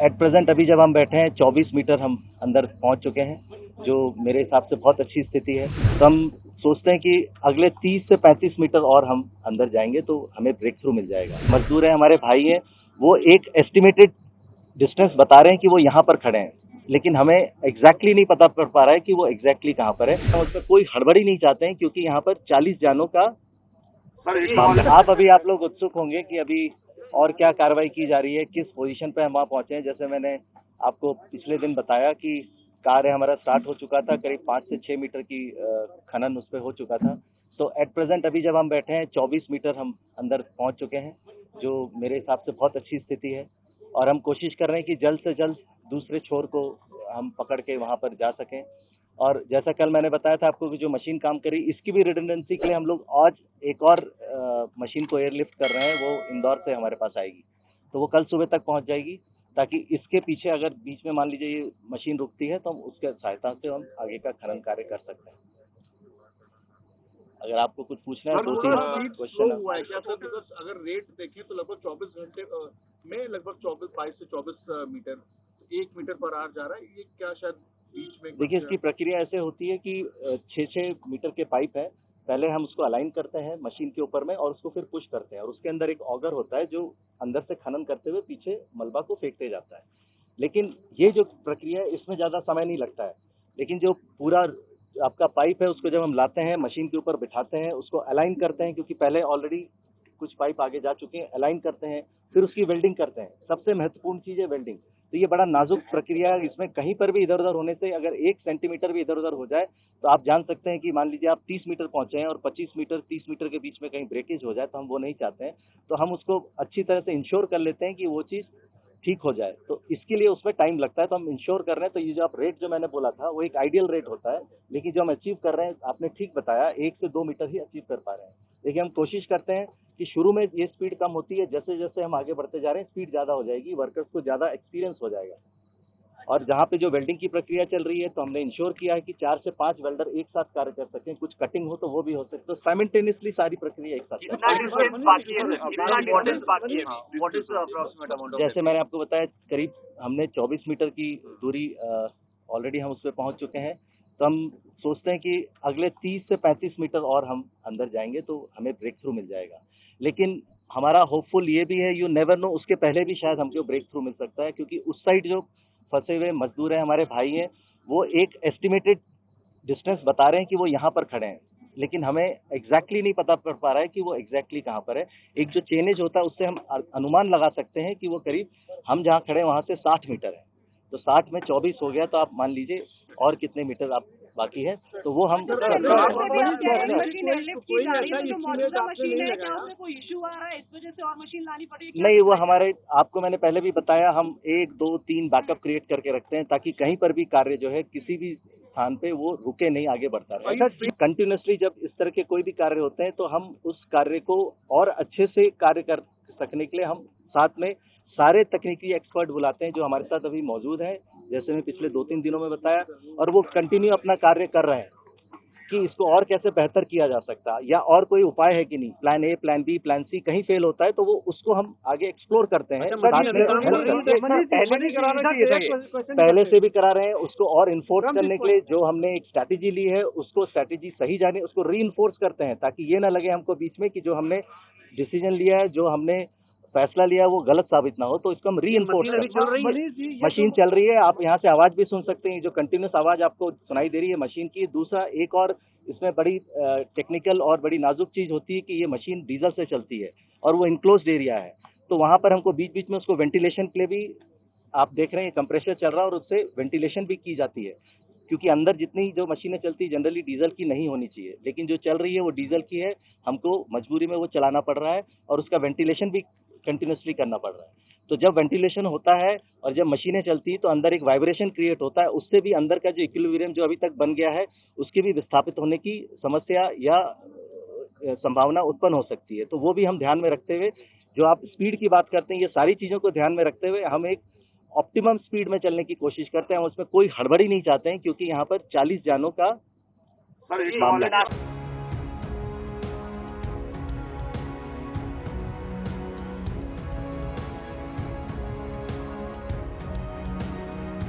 At present अभी जब हम बैठे हैं 24 मीटर हम अंदर पहुंच चुके हैं, जो मेरे हिसाब से बहुत अच्छी स्थिति है। तो हम सोचते हैं कि अगले 30 से 35 मीटर और हम अंदर जाएंगे तो हमें ब्रेक थ्रू मिल जाएगा। मजदूर हैं, हमारे भाई हैं, वो एक एस्टिमेटेड डिस्टेंस बता रहे हैं कि वो यहाँ पर खड़े हैं, लेकिन हमें एग्जैक्टली नहीं पता पड़ पा रहा है कि वो एग्जैक्टली कहाँ पर है। हम उसमें कोई हड़बड़ी नहीं चाहते हैं क्योंकि यहाँ पर 40 जानों का मामला। आप लोग उत्सुक होंगे कि अभी और क्या कार्रवाई की जा रही है, किस पोजीशन पे हम वहाँ पहुंचे हैं। जैसे मैंने आपको पिछले दिन बताया कि कार्य हमारा स्टार्ट हो चुका था, करीब 5 से 6 मीटर की खनन उस पर हो चुका था। तो एट प्रेजेंट अभी जब हम बैठे हैं 24 मीटर हम अंदर पहुंच चुके हैं, जो मेरे हिसाब से बहुत अच्छी स्थिति है। और हम कोशिश कर रहे हैं कि जल्द से जल्द दूसरे छोर को हम पकड़ के वहाँ पर जा सकें। और जैसा कल मैंने बताया था आपको कि जो मशीन काम करी, इसकी भी रिडंडेंसी के लिए हम लोग आज एक और मशीन को एयरलिफ्ट कर रहे हैं, वो इंदौर से हमारे पास आएगी। तो वो कल सुबह तक पहुंच जाएगी, ताकि इसके पीछे अगर बीच में मान लीजिए ये मशीन रुकती है तो हम उसके सहायता से हम आगे का खनन कार्य कर सकते हैं। अगर आपको कुछ पूछना है, 2-3 क्वेश्चन हुआ है क्या सर? बिकॉज अगर रेट देखें तो लगभग 24 घंटे में लगभग 22 से 24 मीटर, 1 मीटर पर आवर जा रहा है। ये क्या शायद बीच में? देखिए, इसकी प्रक्रिया ऐसे होती है कि 6-6 मीटर के पाइप है। पहले हम उसको अलाइन करते हैं मशीन के ऊपर में और उसको फिर पुश करते हैं, और उसके अंदर एक ऑगर होता है जो अंदर से खनन करते हुए पीछे मलबा को फेंकते जाता है। लेकिन ये जो प्रक्रिया है इसमें ज़्यादा समय नहीं लगता है, लेकिन जो पूरा आपका पाइप है उसको जब हम लाते हैं मशीन के ऊपर बिठाते हैं, उसको अलाइन करते हैं, क्योंकि पहले ऑलरेडी कुछ पाइप आगे जा चुके हैं, अलाइन करते हैं, फिर उसकी वेल्डिंग करते हैं। सबसे महत्वपूर्ण चीज़ है वेल्डिंग। तो ये बड़ा नाजुक प्रक्रिया है, इसमें कहीं पर भी इधर उधर होने से अगर 1 सेंटीमीटर भी इधर उधर हो जाए तो आप जान सकते हैं कि मान लीजिए आप 30 मीटर पहुंचे हैं और 25 मीटर 30 मीटर के बीच में कहीं ब्रेकेज हो जाए, तो हम वो नहीं चाहते हैं। तो हम उसको अच्छी तरह से इंश्योर कर लेते हैं कि वो चीज़ ठीक हो जाए। तो इसके लिए उसमें टाइम लगता है, तो हम इंश्योर कर रहे हैं। तो ये जो आप रेट जो मैंने बोला था वो एक आइडियल रेट होता है, लेकिन जो हम अचीव कर रहे हैं, आपने ठीक बताया, 1 से 2 मीटर ही अचीव कर पा रहे हैं। देखिए, हम कोशिश करते हैं कि शुरू में ये स्पीड कम होती है, जैसे जैसे हम आगे बढ़ते जा रहे हैं स्पीड ज़्यादा हो जाएगी, वर्कर्स को ज़्यादा एक्सपीरियंस हो जाएगा। और जहाँ पे जो वेल्डिंग की प्रक्रिया चल रही है, तो हमने इंश्योर किया है कि 4 से 5 वेल्डर एक साथ कार्य कर सकें। कुछ कटिंग हो तो वो भी हो सकती है, तो साइमल्टेनियसली सारी प्रक्रिया एक साथ जैसे मैंने आपको बताया, करीब हमने 24 मीटर की दूरी ऑलरेडी हम उस पर पहुंच चुके हैं। तो हम सोचते हैं कि अगले 30 से 35 मीटर और हम अंदर जाएंगे तो हमें ब्रेक थ्रू मिल जाएगा। लेकिन हमारा होपफुल ये भी है, यू नेवर नो, उसके पहले भी शायद हमको ब्रेक थ्रू मिल सकता है, क्योंकि उस साइड जो फंसे हुए मजदूर हैं, हमारे भाई हैं, वो एक एस्टिमेटेड डिस्टेंस बता रहे हैं कि वो यहाँ पर खड़े हैं, लेकिन हमें एग्जैक्टली नहीं पता पड़ पा रहा है कि वो एग्जैक्टली कहाँ पर है। एक जो चेनेज होता है उससे हम अनुमान लगा सकते हैं कि वो करीब हम जहाँ खड़े हैं वहाँ से 60 मीटर है। तो 60 में 24 हो गया, तो आप मान लीजिए और कितने मीटर आप बाकी है, तो वो हम नहीं, वो हमारे, आपको मैंने पहले भी बताया, हम 1, 2, 3 बैकअप क्रिएट करके रखते हैं, ताकि कहीं पर भी कार्य जो है किसी भी स्थान पे वो रुके नहीं, आगे बढ़ता रहे। कंटिन्यूसली जब इस तरह के कोई भी कार्य होते हैं तो हम उस कार्य को और अच्छे से कार्य कर सकने के लिए हम साथ में सारे तकनीकी एक्सपर्ट बुलाते हैं जो हमारे साथ अभी मौजूद हैं, जैसे मैं पिछले 2-3 दिनों में बताया, और वो कंटिन्यू अपना कार्य कर रहे हैं कि इसको और कैसे बेहतर किया जा सकता है, या और कोई उपाय है कि नहीं, plan A, plan B, plan C कहीं फेल होता है तो वो उसको हम आगे एक्सप्लोर करते हैं। पहले से भी करा रहे हैं, उसको और इन्फोर्स करने के लिए जो हमने एक स्ट्रैटेजी ली है, उसको स्ट्रैटेजी सही जाने, उसको री इन्फोर्स करते हैं, ताकि ये ना लगे हमको बीच में कि जो हमने डिसीजन लिया है, जो हमने फैसला लिया वो गलत साबित ना हो। तो इसको हम री इन्फोर्स करते हैं। मशीन चल रही है, आप यहाँ से आवाज भी सुन सकते हैं, जो कंटिन्यूस आवाज आपको सुनाई दे रही है मशीन की। दूसरा, एक और इसमें बड़ी टेक्निकल और बड़ी नाजुक चीज होती है कि ये मशीन डीजल से चलती है और वो इनक्लोज्ड एरिया है, तो वहां पर हमको बीच बीच में उसको वेंटिलेशन के लिए भी, आप देख रहे हैं कंप्रेसर चल रहा है और उससे वेंटिलेशन भी की जाती है, क्योंकि अंदर जितनी जो मशीनें चलती है जनरली डीजल की नहीं होनी चाहिए, लेकिन जो चल रही है वो डीजल की है, हमको मजबूरी में वो चलाना पड़ रहा है और उसका वेंटिलेशन भी कंटिन्यूसली करना पड़ रहा है। तो जब वेंटिलेशन होता है और जब मशीनें चलती है तो अंदर एक वाइब्रेशन क्रिएट होता है, उससे भी अंदर का जो इक्विलिब्रियम जो अभी तक बन गया है उसके भी विस्थापित होने की समस्या या संभावना उत्पन्न हो सकती है। तो वो भी हम ध्यान में रखते हुए, जो आप स्पीड की बात करते हैं, ये सारी चीज़ों को ध्यान में रखते हुए हम एक ऑप्टिमम स्पीड में चलने की कोशिश करते हैं। हम उसमें कोई हड़बड़ी नहीं चाहते हैं, क्योंकि यहाँ पर 40 जानों का मामला है।